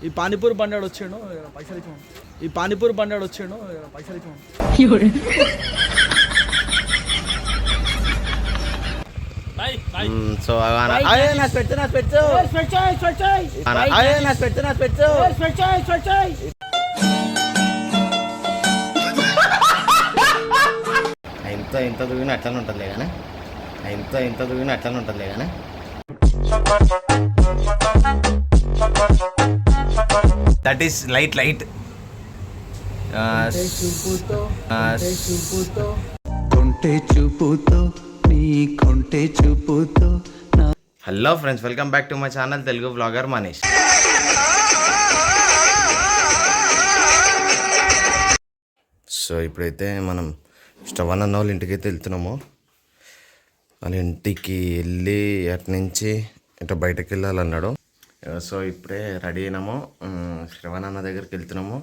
ఈ పానీపూరి బండాడు వచ్చాడు పైసలు ఇచ్చాము. ఈ పానీపూరి బండాడు వచ్చాడు పైసలు ఇచ్చాము. సో ఇంత దూగిన అట్లనే ఉంటుంది కానీ ఇంత దూగిన అట్లనే ఉంటుంది కానీ that is light hello friends, welcome back to my channel Telugu vlogger Manish. So ఇప్పుడైతే మనం శ్రవణ్ అన్న వాళ్ళ ఇంటికి అయితే వెళ్తున్నాము. వాళ్ళ ఇంటికి వెళ్ళి అటు నుంచి ఇట్లా బయటకు వెళ్ళాలన్నాడు. సో ఇప్పుడే రెడీ అయినాము, శ్రవణ్ అన్న దగ్గరికి వెళ్తున్నాము.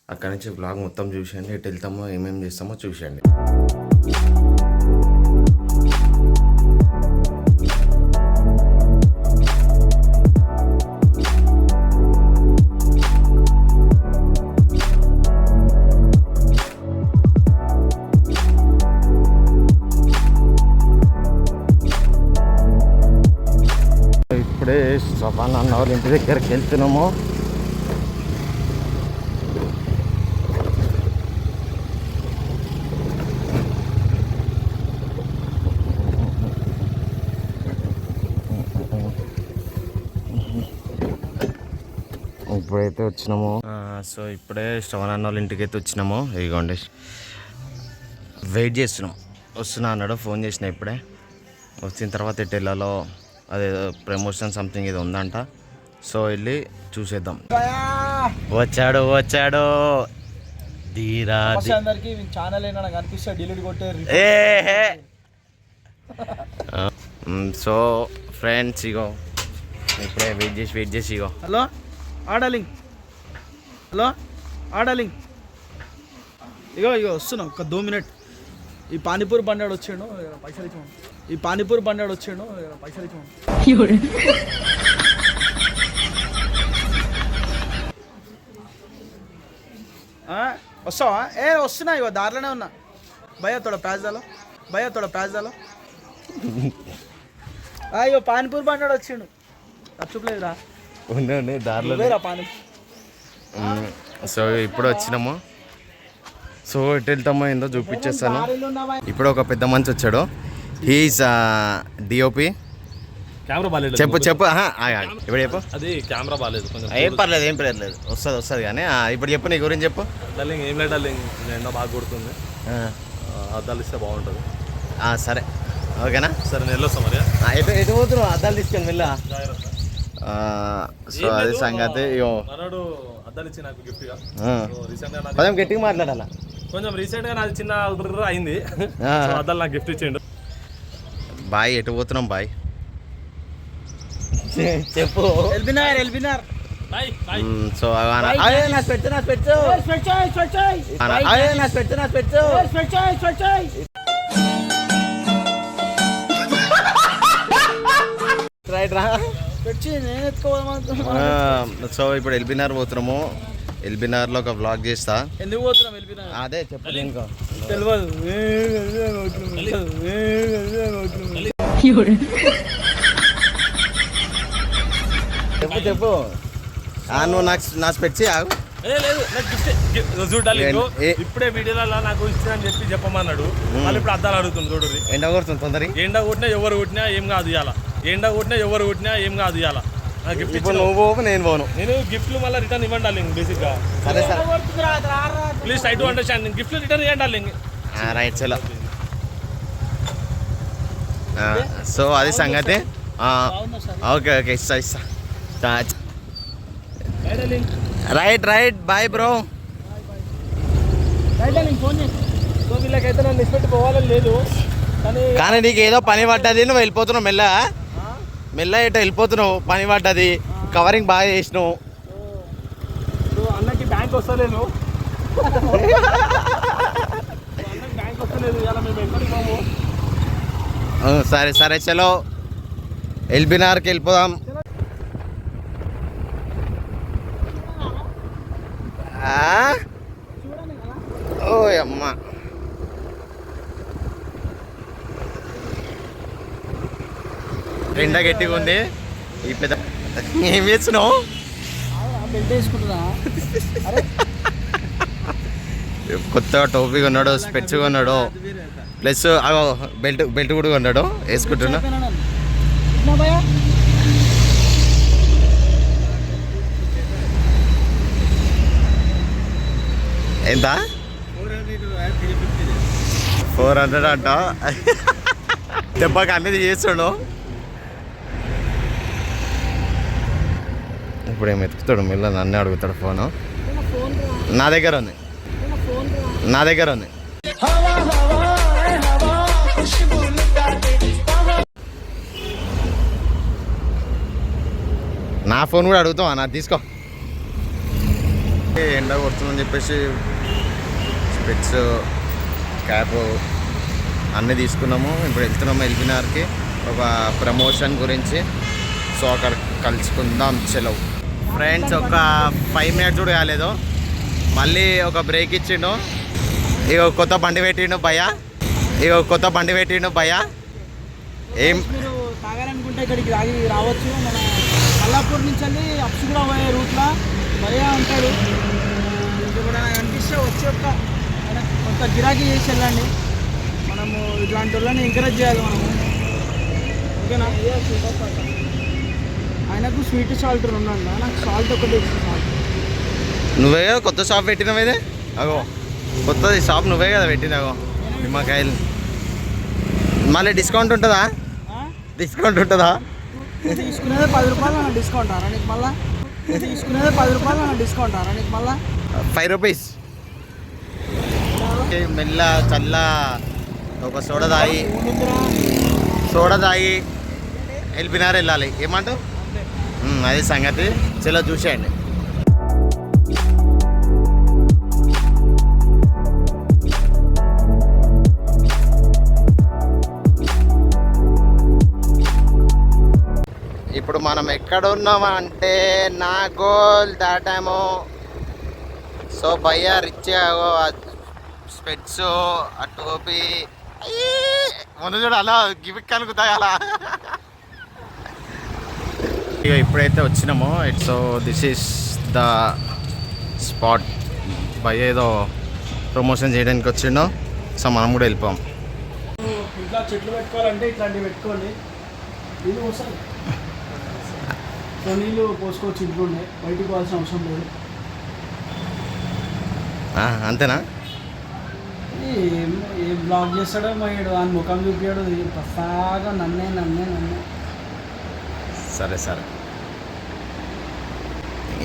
అక్కడ నుంచి వ్లాగ్ మొత్తం చూసేయండి, ఎటు వెళ్తామో ఏమేమి చేస్తామో చూసేయండి. ఇప్పుడే శ్రవణ్ అన్న వాళ్ళ ఇంటి దగ్గరికి వెళ్తున్నాము. ఇప్పుడైతే వచ్చినాము. సో ఇప్పుడే శ్రవణ్ అన్న వాళ్ళ ఇంటికి అయితే వచ్చినాము. ఇదిగోండి, వెయిట్ చేస్తున్నాం. వస్తున్నా అన్నాడు, ఫోన్ చేసిన ఇప్పుడే. వచ్చిన తర్వాత ఎటు వెళ్ళాలో అదే ప్రమోషన్ సంథింగ్ ఇది ఉందంట. సో వెళ్ళి చూసేద్దాం. వచ్చాడు ధీరా. సో ఫ్రెండ్స్, ఇగో ఇప్పుడే వెయిట్ చేసి ఇగో హలో ఆడాలింగ్ ఇగో వస్తున్నాం ఒక 2 మినిట్. ఈ పానీపూరి బండాడు వచ్చాడు పైసలు ఇచ్చాము. ఈ పానీపూరి బండాడు వచ్చాడు పైసలు ఇచ్చాము. వస్తావా? వస్తున్నా, ఇగో దారిలోనే ఉన్నా. భయ్యా తోడ ప్యాజ్ దాలో ఇగో పానీపూరి బండాడు వచ్చిండు. తప్పులేదురా దారిలో. పానీ. సో ఇప్పుడు వచ్చినాము. సో ఎటు వెళ్తామో ఏందో చూపించేస్తాను. ఇప్పుడు ఒక పెద్ద మనిషి వచ్చాడు. He's DOP. కెమెరా బాగాలేదు. చెప్పు ఇప్పుడు చెప్పు. అది కెమెరా బాగాలేదు. ఏం పర్లేదు వస్తుంది కానీ ఇప్పుడు చెప్పు, నీ గురించి చెప్పు. డార్లింగ్ ఏం లేదు డార్లింగ్, ఎండ బాగా కొడుతుంది. అద్దాలు ఇస్తే బాగుంటుంది. సరే, ఓకేనా? సరే నేను వెళ్ళొస్తాం. మరి ఎటు పోతున్నావు? అద్దాలు తీసుకొని వెళ్ళా. సో అది సంగతి. అద్దాలు ఇచ్చి నాకు గిఫ్ట్ గా కొంచెం గట్టిగా మాట్లాడాలా. కొంచెం రీసెంట్ గా నాది చిన్న అయింది. అద్దాలు నాకు గిఫ్ట్ ఇచ్చేయండు. బాయ్, ఎటు పోతున్నాం బాయ్? చెప్పు. ఎల్బినార్. సో రైట్ రా. సో ఇప్పుడు ఎల్బినార్ పోతున్నాము. ఎల్బినార్లో ఒక వ్లాగ్ చేస్తా. ఎందుకు పోతున్నాం ఎల్బినార్? అదే చెప్పాలి. ఇంకా తెలియదు. చెప్పు. నువ్వు నా స్పెట్స్ ఆగు. ఇప్పుడే వీడియోలో నాకు ఇష్టం అని చెప్పమన్నాడు. వాళ్ళు ఇప్పుడు అద్దాలు అడుగుతుంది. చూడు, ఎండ కొడుతుంది తొందరగా. ఎండ కొట్టినా ఎవరు కొట్టినా ఏం కాదు ఇవాళ. గిఫ్ట్ ఇప్పుడు నువ్వు పోవు, నేను పోను. నేను గిఫ్ట్లు మళ్ళీ రిటర్న్ ఇవ్వండి డార్లింగ్. బేసిక్ గా సరే ప్లీజ్ ట్రై టు అండర్స్టాండ్. గిఫ్ట్లు రిటర్న్ ఇవ్వండి డార్లింగ్. రైట్. చలో. సో అది సంగతి. ఓకే ఇస్తా. Right bye bro. వీళ్ళకైతే నన్ను నిష్పెట్టి పోవాలని లేదు, కానీ నీకు ఏదో పని పడ్డది, నువ్వు వెళ్ళిపోతున్నావు. మెల్ల ఇటు వెళ్ళిపోతున్నావు. పని పడ్డది, కవరింగ్ బాగా చేసినావు. అన్నకి బ్యాంక్ వస్తలేదు. సరే చలో ఎల్బినార్కి వెళ్ళిపోదాం. ఓ అమ్మ ఎండ గట్టిగా ఉంది ఈ పెద్ద ఏం చేస్తున్నావు కొత్త టోపీ కొన్నాడు స్పెట్స్ కొన్నాడు ప్లస్ బెల్ట్ బెల్ట్ కూడా కొన్నాడు వేసుకుంటున్నా ఎంత 400 అంట దెబ్బకి అన్నది చేస్తాడు ఇప్పుడు ఏం ఎత్తుకుతాడు మళ్ళీ నన్నే అడుగుతాడు ఫోను నా దగ్గర ఉంది నా ఫోన్ కూడా అడుగుతావా నా తీసుకో ఎండ కొడుతుందని చెప్పేసి స్పెట్స్ క్యాప్ అన్నీ తీసుకున్నాము ఇప్పుడు వెళ్తున్నాము ఎల్బినార్కి ఒక ప్రమోషన్ గురించి సో అక్కడ కలుసుకుందాం చలో ఫ్రెండ్స్ ఒక 5 మినిట్స్ కూడా కాలేదు మళ్ళీ ఒక బ్రేక్ ఇచ్చిండు ఇక కొత్త బండి పెట్టిండు భయ్యా ఏం మీరు తాగాలనుకుంటే ఇక్కడికి తాగి రావచ్చు మన అల్లాపూర్ నుంచి వెళ్ళి అప్సుగూడ పోయే రూట్లో భయ్యా ఉంటాడు ఇప్పుడు అనిపిస్తే వచ్చి కొంత గిరాకీ చేసి వెళ్ళండి మనము ఇట్లాంటి వాళ్ళని ఎంకరేజ్ చేయాలి మనము ఓకేనా ఆయనకు స్వీట్ సాల్ట్ ఉన్నాడు నాకు సాల్ట్ ఒకటి సాల్ట్ నువ్వే కదా కొత్త షాప్ పెట్టినావు ఇదే అగో కొత్తది షాప్ నువ్వే కదా పెట్టినాగో నిమ్మకాయలు మళ్ళీ డిస్కౌంట్ ఉంటుందా తీసుకునేది 10 రూపాయలు డిస్కౌంట్ అరా నీకు మళ్ళీ తీసుకునేది 10 రూపాయలు డిస్కౌంట్ అరా నీకు మళ్ళీ 5 రూపీస్ మెల్ల చల్ల ఒక సోడా తాగి ఎల్బినార్ వెళ్ళాలి ఏమంటావు అది సంగతి చలో చూసేయండి ఇప్పుడు మనం ఎక్కడ ఉన్నామంటే నా గోల్ దాటాము సో భయ్యా రిచ్ స్పెట్స్ ఆ టోపీ ముందు చూడ అలా గివిక్ అనుకుతాయి అలా ఇక ఇప్పుడైతే వచ్చినామో so this is the spot భయ్య ఏదో ప్రమోషన్ చేయడానికి వచ్చిండో సో మనం కూడా వెళ్ళిపోం ఇట్లా చెట్లు పెట్టుకోవాలంటే ఇట్లాంటివి పెట్టుకోండి నీళ్ళు వస్తాయి సో నీళ్ళు పోసుకోవచ్చు ఇంట్లో బయటికి పోవాల్సిన అవసరం లేదు అంతేనా ఏం బ్లాక్ చేస్తాడో మాడు ఆయన ముఖం చూపించాడు పస్తాగా నన్నే సరే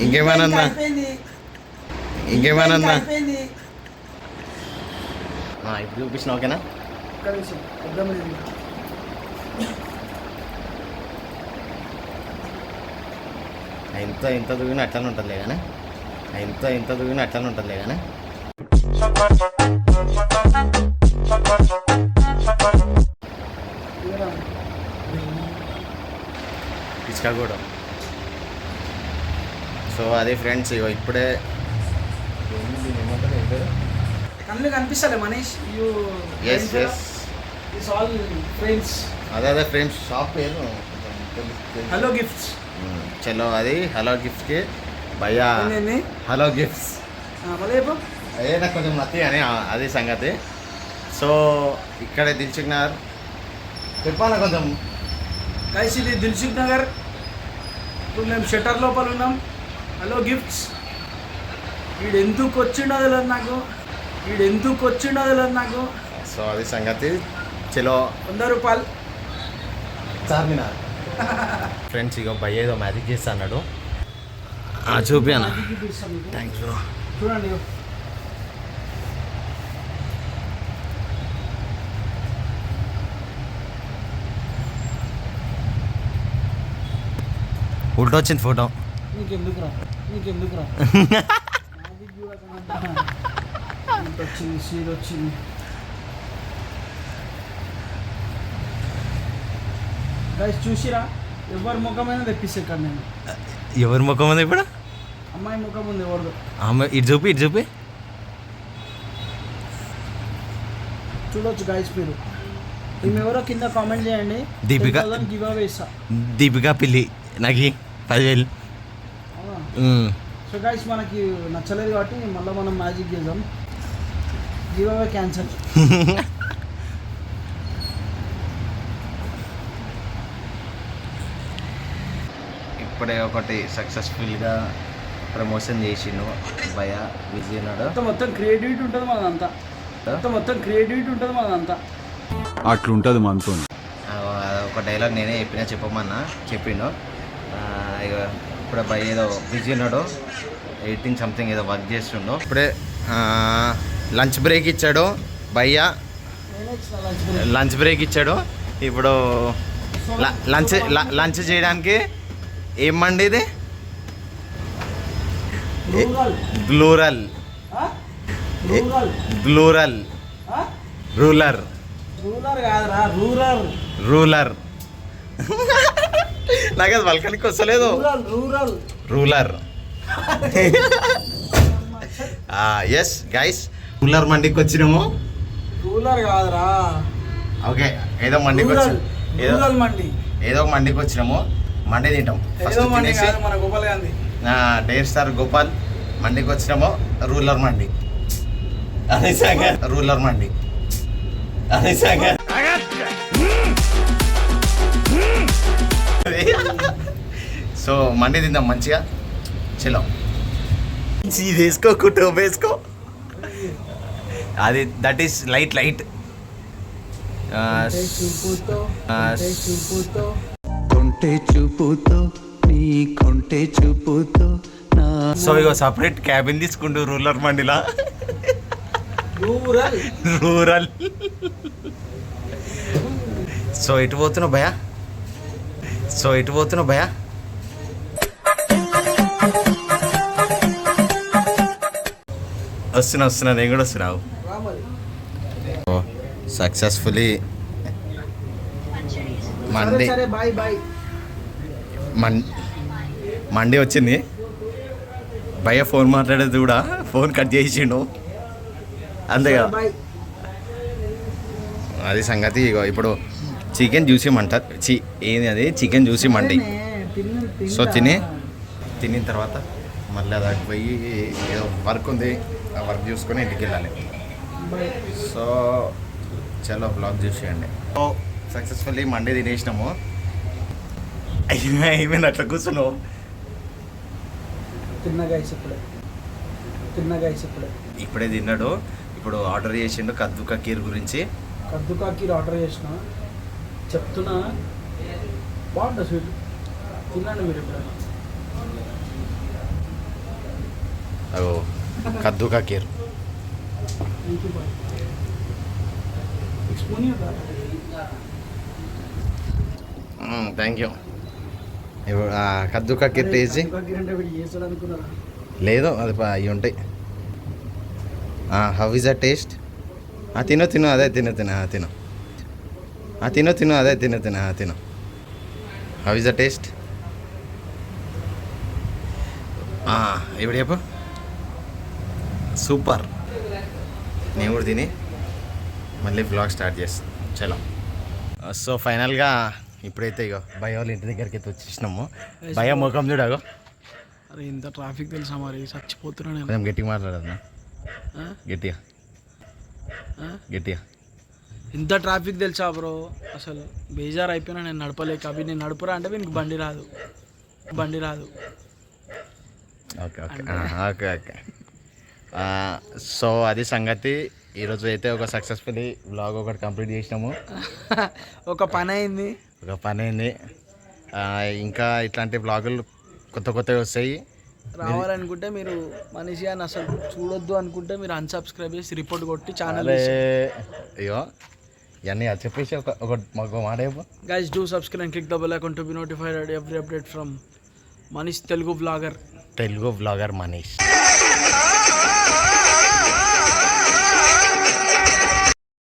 ఇంకేమన్నా ఇప్పుడు చూపించిన ఓకేనా ఒక్క విషయం అర్థమైంది ఇంత దూగిన అట్లనే ఉంటుందిలే కానీ పిచ్చుకాగూడెం సో అదే ఫ్రెండ్స్ ఇగో ఇప్పుడే కళ్ళు కనిపిస్తలే మనీష్ ఎస్ ఆల్ ఫ్రేమ్స్ అదే ఫ్రేమ్స్ షాప్ పేరు హలో గిఫ్ట్స్ చలో అది హలో గిఫ్ట్కి భయ్యా హలో గిఫ్ట్స్ అదే నాకు కొంచెం నచ్చి అని అది సంగతి సో ఇక్కడే దిల్సుఖ్ నగర్ చెప్పాలా కొంచెం గైస్ ఇది దిల్సుఖ్ నగర్ ఇప్పుడు మేము షట్టర్ లోపల ఉన్నాం హలో గిఫ్ట్స్ వీడెందుకు వచ్చిండో తెలియదు నాకు సో అది సంగతి చలో 100 రూపాయలు చార్మినార్ ఫ్రెండ్స్ ఇక భయ్య ఏదో మ్యాజిక్ చేస్తా అన్నాడు చూపి అన్న థ్యాంక్స్ బ్రో చూడండి ఉల్టా వచ్చింది ఫోటో నీకెందుకురా వచ్చింది సీడ్ వచ్చింది గైస్ చూసిరా ఎవరి ముఖమైనా తెప్పిస్తే ఇక్కడ నేను ఎవరి ముఖం ఉంది ఇప్పుడు అమ్మాయి ముఖం ఉంది ఎవరిదో. ఇటు చూపి చూడొచ్చు గైస్ మీరు. ఈమె ఎవరో కింద కామెంట్ చేయండి. దీపిక గివ్ అవే ఇస్తా. దీపిక పిల్లి నాకు 10,000. సో గైస్ మనకి నచ్చలేదు కాబట్టి మళ్ళీ మనం మ్యాజిక్ చేద్దాం. Give away cancel. ఇప్పుడే ఒకటి సక్సెస్ఫుల్గా ప్రమోషన్ చేసిండు భయ విజయనాడు. మొత్తం క్రియేటివిటీ ఉంటుంది మనదంతా. మొత్తం క్రియేటివిటీ ఉంటుంది మనదంతా. అట్లుంటుంది మనతో. ఒక డైలాగ్ నేనే చెప్పిండు. ఇక ఇప్పుడు భయ ఏదో బిజీ ఉన్నాడు, ఎడిటింగ్ సంథింగ్ ఏదో వర్క్ చేస్తుండో. ఇప్పుడే లంచ్ బ్రేక్ ఇచ్చాడు భయ్య. లంచ్ బ్రేక్ ఇచ్చాడు. ఇప్పుడు లంచ్ చేయడానికి ఏం మండి ఇది? గ్లూరల్ రూలర్ రూలర్ నాకు అది వల్కనికి వస్తలేదు. రూలర్ ఎస్ గైస్, రూలర్ మండికి వచ్చినాము. రూలర్ కాదురా. ఓకే, ఏదో మండికి వచ్చి ఏదో ఒక మండికి వచ్చినాము. మండి తింటాం ఫస్ట్ తినేసి. డేర్ స్టార్ గోపాల్ మండికి వచ్చినాము. రూలర్ మండి అదే సంగతి. రూలర్ మండి అదే సంగతి. సో మండి తిందాం మంచిగా. చలో ఇది వేసుకో, కుటుంబం వేసుకో. అది దట్ ఈస్ లైట్. కొంటే చూపుతో నీ కొంటే చూపుతో నా. సో ఇగో సపరేట్ క్యాబిన్ తీసుకుంటూ రూలర్ మండిలా. రూరల్. సో ఎటు పోతున్నావు భయ? వస్తున్నా, నేను కూడా వస్తున్నావు. సక్సెస్ఫుల్లీ మండి వచ్చింది. భయ్య ఫోన్ మాట్లాడేది కూడా ఫోన్ కట్ చేసిండు అంతేగా. అది సంగతి. ఇగో ఇప్పుడు చికెన్ జ్యూసీ మంటారు. ఏంది అది? చికెన్ జ్యూసీ మండి. సో తినిన తర్వాత మళ్ళీ అక్కడికి పోయి ఏదో వర్క్ ఉంది, ఆ వర్క్ చూసుకొని ఇంటికి వెళ్ళాలి. సో చలో బ్లాగ్ చూసేయండి. సో సక్సెస్ఫుల్లీ మండే తినేసినాము. అయిపోయింది, అట్లా కూర్చున్నావు. ఇప్పుడే తిన్నాడు. ఇప్పుడు ఆర్డర్ చేసిండు కద్దుకా కీర్ గురించి. కద్దుకా కీర్ ఆర్డర్ చేసిన చెప్తున్నా, బాగుంటుంది స్వీట్. తినండి మీరు ఎప్పుడైనా. అగో కద్దుకా కీర్. Thank you. కద్దుకా కీర్ టేస్ట్ లేదు, అది అవి ఉంటాయి. How is a taste? తిను అదే తిను అదే తిను. How is a taste? ఇప్పుడు చెప్పు. సూపర్. నేను కూడా తిని మళ్ళీ బ్లాగ్ స్టార్ట్ చేస్తాను. చలో. సో ఫైనల్గా ఇప్పుడైతే ఇగో భయ వాళ్ళ ఇంటి దగ్గరికి అయితే వచ్చేసినాము. భయ ముఖం చూడగో. అరే ఇంత ట్రాఫిక్ తెలుసా మరి, చచ్చిపోతున్నాను. కొంచెం గట్టిగా మాట్లాడదు. గట్టిగా ఇంత ట్రాఫిక్ తెలుసా బ్రో, అసలు బేజారు అయిపోయినా. నేను నడపలేక. అవి నేను నడుపురా అంటే వీనికి బండి రాదు. ఓకే. సో అది సంగతి. ఈరోజు అయితే ఒక సక్సెస్ఫుల్లీ వ్లాగ్ ఒకటి కంప్లీట్ చేసినాము. ఒక పని అయింది. ఇంకా ఇట్లాంటి వ్లాగులు కొత్తగా వస్తాయి. రావాలనుకుంటే మీరు మనిషి అని అసలు చూడొద్దు అనుకుంటే మీరు అన్సబ్స్క్రైబ్ చేసి రిపోర్ట్ కొట్టి ఛానల్. అయ్యో ఇవన్నీ చెప్పేసి ఒక మాట చెప్పు. Guys do subscribe and click the bell icon to be notified every update from Manish Telugu vlogger Manish.